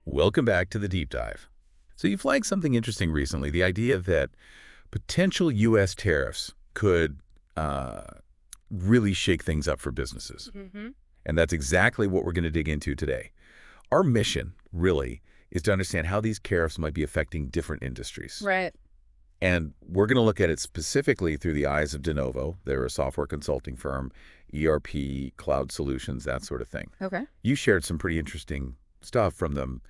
Welcome back to the deep dive. So you flagged something interesting recently, the idea that potential U.S. tariffs could really shake things up for businesses. And that's exactly what we're going to dig into today. Our mission, really, is to understand how these tariffs might be affecting different industries. Right. And we're going to look at it specifically through the eyes of Denovo. They're a software consulting firm, ERP, cloud solutions, that sort of thing. Okay. You shared some pretty interesting stuff from them.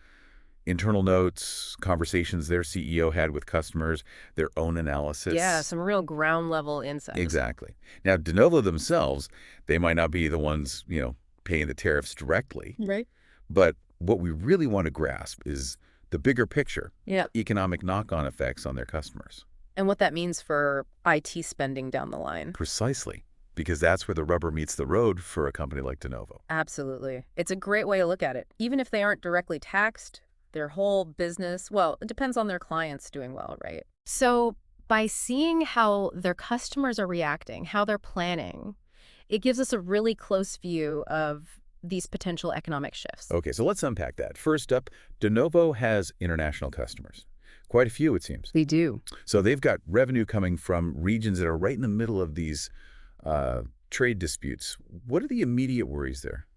Internal notes, conversations their CEO had with customers, their own analysis. Yeah, some real ground level insights. Exactly. Now, Denovo themselves, they might not be the ones, paying the tariffs directly. Right. But what we really want to grasp is the bigger picture, Yeah. economic knock-on effects on their customers. And what that means for IT spending down the line. Precisely, because that's where the rubber meets the road for a company like Denovo. Absolutely. It's a great way to look at it. Even if they aren't directly taxed, their whole business, well, it depends on their clients doing well, right? So by seeing how their customers are reacting, how they're planning, it gives us a really close view of these potential economic shifts. Okay, so let's unpack that. First up, Denovo has international customers. Quite a few, it seems. They do. So they've got revenue coming from regions that are right in the middle of these trade disputes. What are the immediate worries there?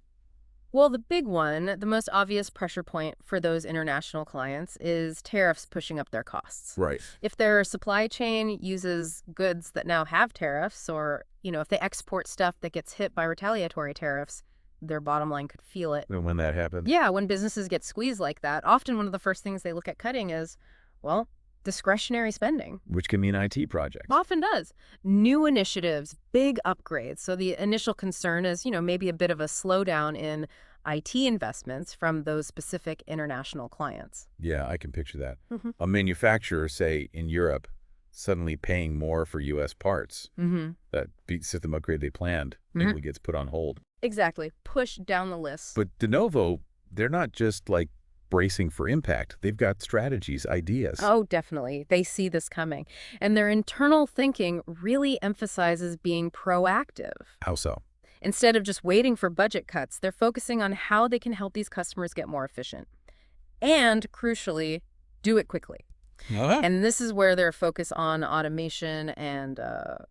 Well, the big one, the most obvious pressure point for those international clients is tariffs pushing up their costs. Right. If their supply chain uses goods that now have tariffs, or, if they export stuff that gets hit by retaliatory tariffs, their bottom line could feel it. And when that happens? Yeah, when businesses get squeezed like that, often one of the first things they look at cutting is, well, discretionary spending. Which can mean IT projects. Often does. New initiatives, big upgrades. So the initial concern is, maybe a bit of a slowdown in IT investments from those specific international clients. Yeah, I can picture that. A manufacturer, say, in Europe, suddenly paying more for U.S. parts. That system upgrade they planned maybe gets put on hold. Exactly. Push down the list. But Denovo, they're not just like bracing for impact. They've got strategies, ideas. Oh, definitely. They see this coming. And their internal thinking really emphasizes being proactive. How so? Instead of just waiting for budget cuts, they're focusing on how they can help these customers get more efficient. And, crucially, do it quickly. And this is where their focus on automation and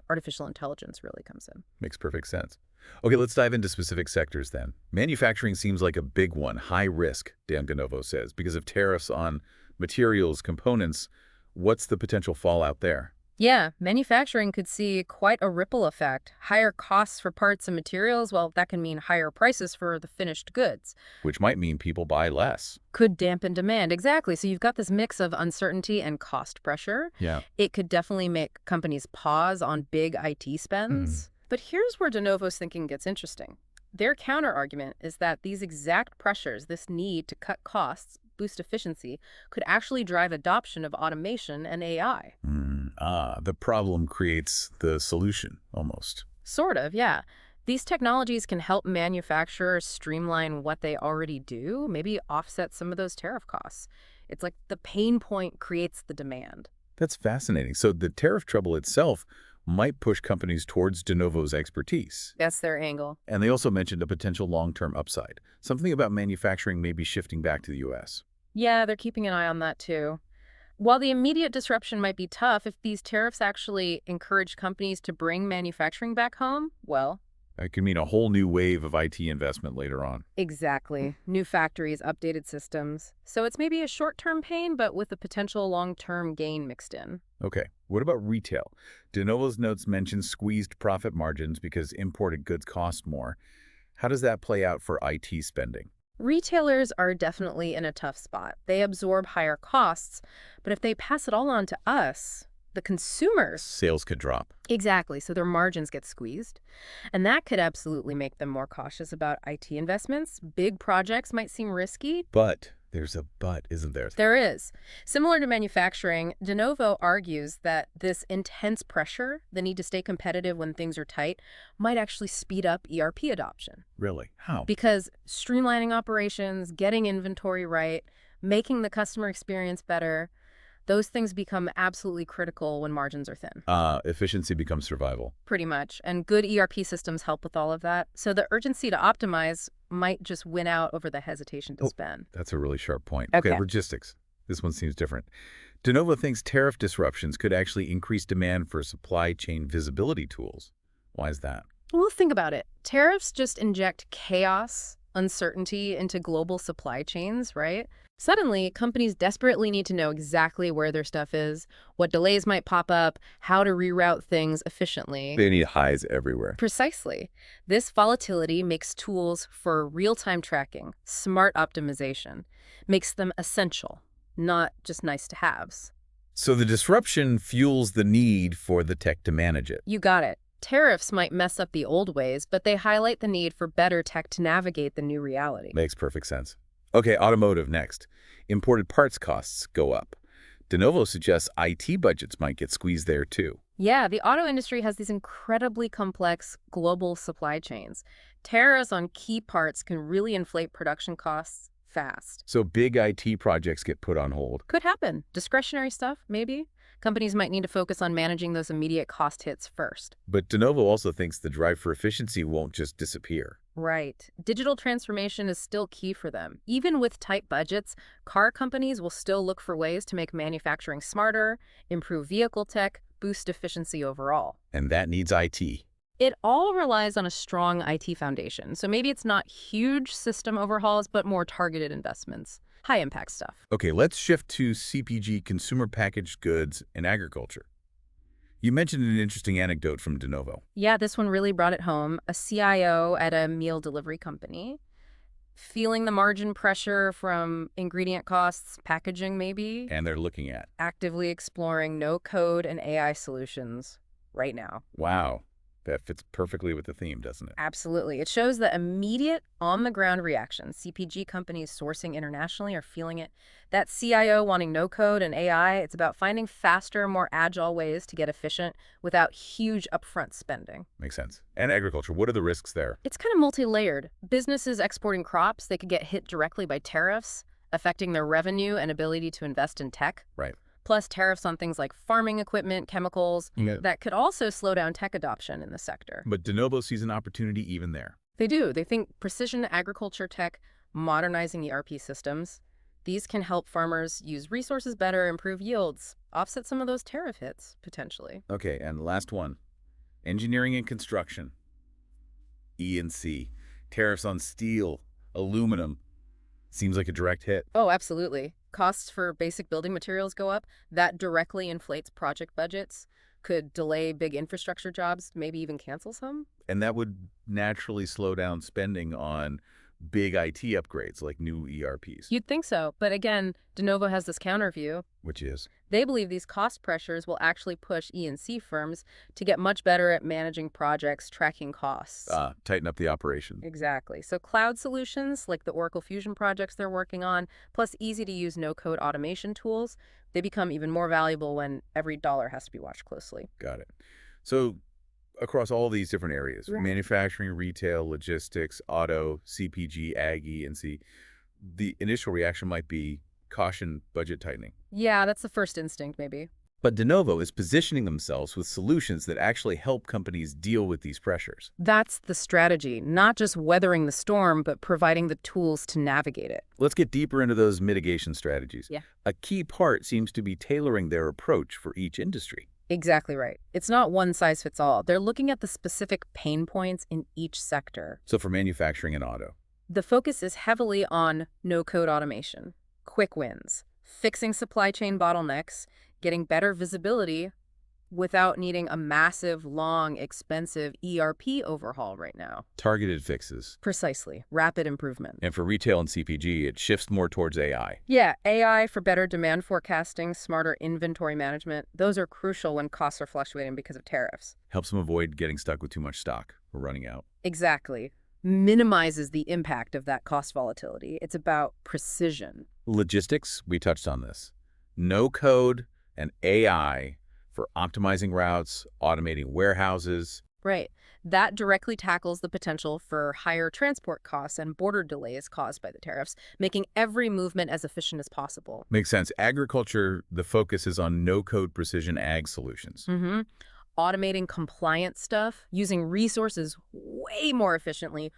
artificial intelligence really comes in. Makes perfect sense. Okay, let's dive into specific sectors then. Manufacturing seems like a big one, high risk, Dan Denovo says, because of tariffs on materials, components. What's the potential fallout there? Yeah, manufacturing could see quite a ripple effect. Higher costs for parts and materials, well, that can mean higher prices for the finished goods. Which might mean people buy less. Could dampen demand, exactly. So you've got this mix of uncertainty and cost pressure. Yeah. It could definitely make companies pause on big IT spends. But here's where Denovo's thinking gets interesting. Their counter-argument is that these exact pressures, this need to cut costs, boost efficiency, could actually drive adoption of automation and AI. The problem creates the solution, almost. Sort of, yeah. These technologies can help manufacturers streamline what they already do, maybe offset some of those tariff costs. It's like the pain point creates the demand. That's fascinating. So the tariff trouble itself might push companies towards Denovo's expertise. That's their angle. And they also mentioned a potential long-term upside. Something about manufacturing maybe shifting back to the U.S. Yeah, they're keeping an eye on that too. While the immediate disruption might be tough, if these tariffs actually encourage companies to bring manufacturing back home, well... It could mean a whole new wave of IT investment later on. Exactly. New factories, updated systems. So it's maybe a short-term pain, but with a potential long-term gain mixed in. Okay, what about retail? Denovo's notes mention squeezed profit margins because imported goods cost more. How does that play out for IT spending? Retailers are definitely in a tough spot. They absorb higher costs, but if they pass it all on to us, the consumers... Sales could drop. Exactly, so their margins get squeezed. And that could absolutely make them more cautious about IT investments. Big projects might seem risky. But there's a but, isn't there? There is. Similar to manufacturing, Denovo argues that this intense pressure, the need to stay competitive when things are tight, might actually speed up ERP adoption. Really? How? Because streamlining operations, getting inventory right, making the customer experience better, Those things become absolutely critical when margins are thin. Efficiency becomes survival. Pretty much. And good ERP systems help with all of that. So the urgency to optimize might just win out over the hesitation to Oh, spend. that's a really sharp point. Okay, Okay. logistics. This one seems different. Denovo thinks tariff disruptions could actually increase demand for supply chain visibility tools. Why is that? Well, think about it. Tariffs just inject chaos, uncertainty into global supply chains, right? Suddenly, companies desperately need to know exactly where their stuff is, what delays might pop up, how to reroute things efficiently. They need highs everywhere. Precisely. This volatility makes tools for real-time tracking, smart optimization, makes them essential, not just nice to haves. So the disruption fuels the need for the tech to manage it. You got it. Tariffs might mess up the old ways, but they highlight the need for better tech to navigate the new reality. Makes perfect sense. Okay, automotive next. Imported parts costs go up. Denovo suggests IT budgets might get squeezed there too. Yeah, the auto industry has these incredibly complex global supply chains. Tariffs on key parts can really inflate production costs fast. So big IT projects get put on hold. Could happen. Discretionary stuff, maybe. Companies might need to focus on managing those immediate cost hits first. But Denovo also thinks the drive for efficiency won't just disappear. Right. Digital transformation is still key for them. Even with tight budgets, car companies will still look for ways to make manufacturing smarter, improve vehicle tech, boost efficiency overall. And that needs IT. It all relies on a strong IT foundation. So maybe it's not huge system overhauls, but more targeted investments. High impact stuff. Okay, let's shift to CPG, consumer packaged goods, and agriculture. You mentioned an interesting anecdote from Denovo. Yeah, this one really brought it home. A CIO at a meal delivery company, feeling the margin pressure from ingredient costs, packaging maybe, And they're looking at. actively exploring no-code and AI solutions right now. Wow, that fits perfectly with the theme, doesn't it? Absolutely. It shows the immediate on-the-ground reaction. CPG companies sourcing internationally are feeling it. That CIO wanting no-code and AI, it's about finding faster, more agile ways to get efficient without huge upfront spending. Makes sense. And agriculture, what are the risks there? It's kind of multi-layered. Businesses exporting crops, they could get hit directly by tariffs, affecting their revenue and ability to invest in tech. Right. Plus tariffs on things like farming equipment, chemicals, Yeah. that could also slow down tech adoption in the sector. But Denovo sees an opportunity even there. They do. They think precision agriculture tech, modernizing ERP systems, these can help farmers use resources better, improve yields, offset some of those tariff hits, potentially. Okay, and last one. Engineering and construction. E&C. Tariffs on steel, aluminum. Seems like a direct hit. Oh, absolutely. Costs for basic building materials go up. That directly inflates project budgets, could delay big infrastructure jobs, maybe even cancel some. And that would naturally slow down spending on big IT upgrades like new ERPs. You'd think so. But again, Denovo has this counter view. Which is? They believe these cost pressures will actually push E&C firms to get much better at managing projects, tracking costs. Tighten up the operation. Exactly. So cloud solutions, like the Oracle Fusion projects they're working on, plus easy-to-use no-code automation tools, they become even more valuable when every dollar has to be watched closely. Got it. So across all these different areas, Right. manufacturing, retail, logistics, auto, CPG, ag, E&C, the initial reaction might be caution, budget tightening. Yeah, that's the first instinct, maybe. But Denovo is positioning themselves with solutions that actually help companies deal with these pressures. That's the strategy, not just weathering the storm, but providing the tools to navigate it. Let's get deeper into those mitigation strategies. Yeah. A key part seems to be tailoring their approach for each industry. Exactly right. It's not one size fits all. They're looking at the specific pain points in each sector. So for manufacturing and auto. The focus is heavily on no-code automation, quick wins, fixing supply chain bottlenecks, getting better visibility without needing a massive, long, expensive ERP overhaul right now. Targeted fixes. Precisely. Rapid improvement. And for retail and CPG, it shifts more towards AI. Yeah, AI for better demand forecasting, smarter inventory management. Those are crucial when costs are fluctuating because of tariffs. Helps them avoid getting stuck with too much stock or running out. Exactly. Minimizes the impact of that cost volatility. It's about precision. Logistics, we touched on this. No code and AI for optimizing routes, automating warehouses. Right. That directly tackles the potential for higher transport costs and border delays caused by the tariffs, making every movement as efficient as possible. Makes sense. Agriculture, the focus is on no-code precision ag solutions. hmm Automating compliance stuff, using resources way more efficiently,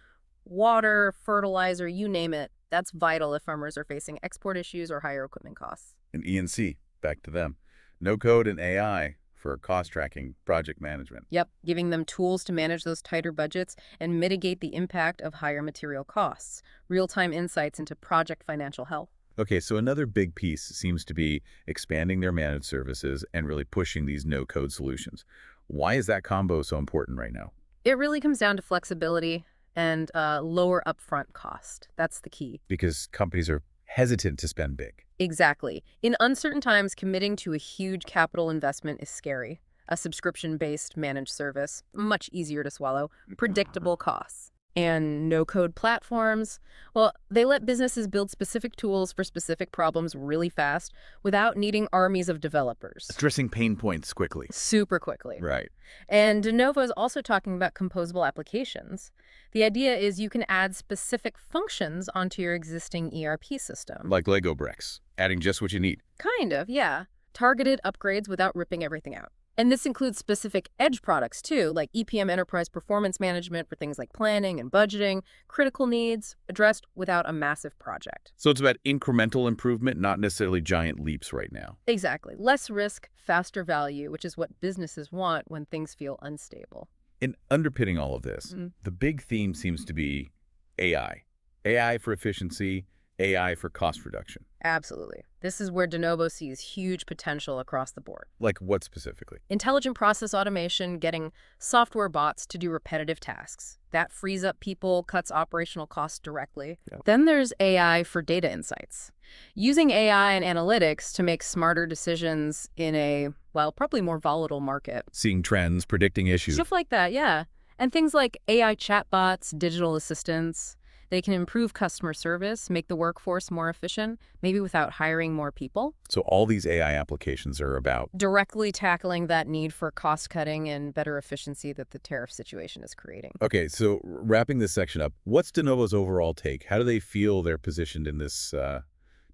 water, fertilizer, you name it. That's vital if farmers are facing export issues or higher equipment costs. And E&C, back to them. No-code and AI for cost tracking, project management. Yep, giving them tools to manage those tighter budgets and mitigate the impact of higher material costs. Real-time insights into project financial health. Okay, so another big piece seems to be expanding their managed services and really pushing these no-code solutions. Why is that combo so important right now? It really comes down to flexibility and lower upfront cost. That's the key. Because companies are hesitant to spend big. Exactly. In uncertain times, committing to a huge capital investment is scary. A subscription-based managed service, much easier to swallow, predictable costs. And no-code platforms, well, they let businesses build specific tools for specific problems really fast without needing armies of developers. Addressing pain points quickly. Super quickly. Right. And Denovo is also talking about composable applications. The idea is you can add specific functions onto your existing ERP system. Like Lego bricks, adding just what you need. Kind of, yeah. Targeted upgrades without ripping everything out. And this includes specific edge products, too, like EPM Enterprise Performance Management for things like planning and budgeting, critical needs, addressed without a massive project. So it's about incremental improvement, not necessarily giant leaps right now. Exactly. Less risk, faster value, which is what businesses want when things feel unstable. And underpinning all of this, the big theme seems to be AI. AI for efficiency, AI for cost reduction. Absolutely. This is where Denovo sees huge potential across the board. Like what specifically? Intelligent process automation, getting software bots to do repetitive tasks. That frees up people, cuts operational costs directly. Yeah. Then there's AI for data insights. Using AI and analytics to make smarter decisions in a, well, probably more volatile market. Seeing trends, predicting issues. Stuff like that, yeah. And things like AI chatbots, digital assistants. They can improve customer service, make the workforce more efficient, maybe without hiring more people. So all these AI applications are about Directly tackling that need for cost cutting and better efficiency that the tariff situation is creating. Okay, so wrapping this section up, what's Denovo's overall take? How do they feel they're positioned in this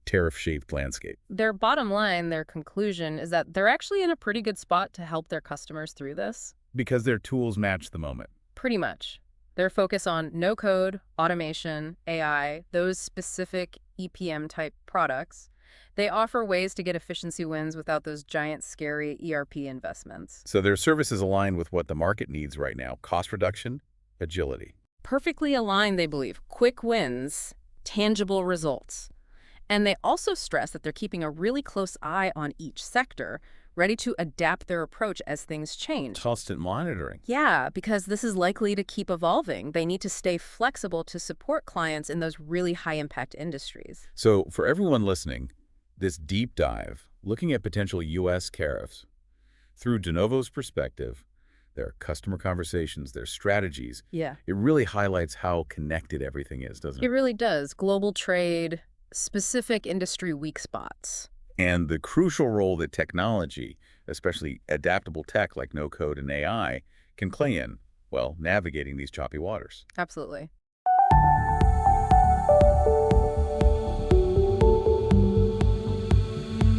tariff-shaped landscape? Their bottom line, their conclusion, is that they're actually in a pretty good spot to help their customers through this. Because their tools match the moment. Pretty much. Their focus on no-code, automation, AI, those specific EPM-type products, they offer ways to get efficiency wins without those giant, scary ERP investments. So their services align with what the market needs right now: cost reduction, agility. Perfectly aligned, they believe. Quick wins, tangible results. And they also stress that they're keeping a really close eye on each sector, ready to adapt their approach as things change. Constant monitoring. Yeah, because this is likely to keep evolving. They need to stay flexible to support clients in those really high-impact industries. So for everyone listening, this deep dive, looking at potential U.S. tariffs through Denovo's perspective, their customer conversations, their strategies, Yeah. it really highlights how connected everything is, doesn't It it? really does. Global trade, specific industry weak spots. And the crucial role that technology, especially adaptable tech like no-code and AI, can play in, well, navigating these choppy waters. Absolutely.